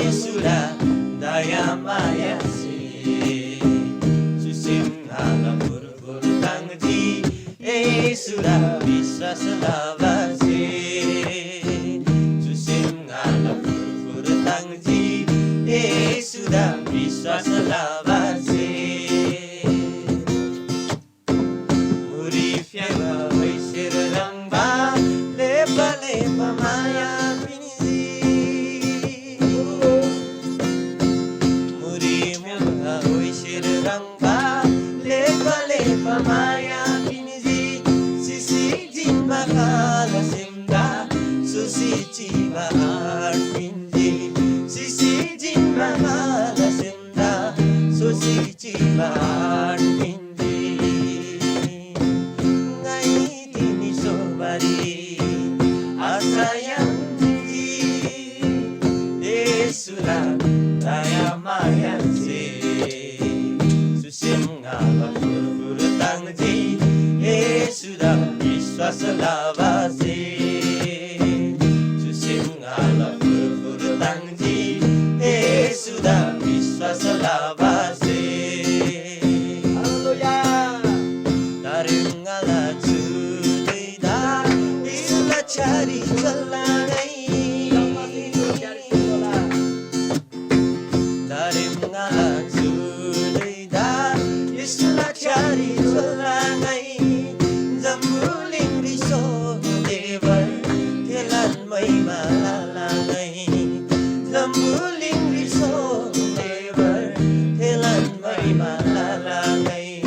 Yesulah daya maya si susim ngalah buru-buru tangji Yesulah bisa selawasi susim ngalah buru-buru tangji Yesulah bisa selawasi Murif yang bawai sirang ba lepa-lepa maya Pamaya pinisi sisi jimba kala simda susici bahar pinji sisi jimba kala simda susici bahar pinji ngai tini sobari asayang ji Yesulah daya maya si susim ngala Yesudah bisa selawasi susim ngalah buru-buru tangji Yesudah bisa selawasi Haleluya dari ngalah sudah Yesudah cari celanai dari ngalah sudah Yesudah cari celanai Zambuling riso devar telan mai malalangai Zambuling riso devar telan mai malalangai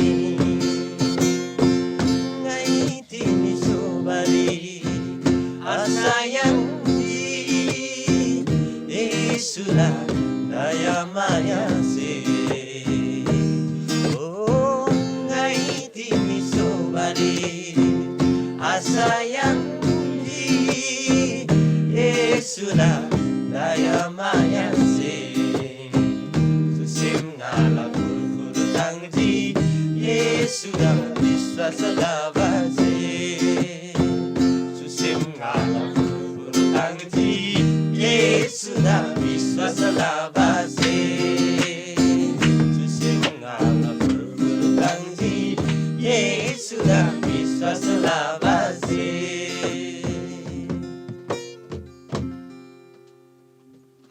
Ngai tini sobari asayang ji Yesulah daya maya si Oh ngai tini sobari asayang di Yesulah daya maya sing susim ngalah buru-buru tangji Yesudah bisa selawasi susim ngalah buru-buru tangji Yesudah bisa selawasi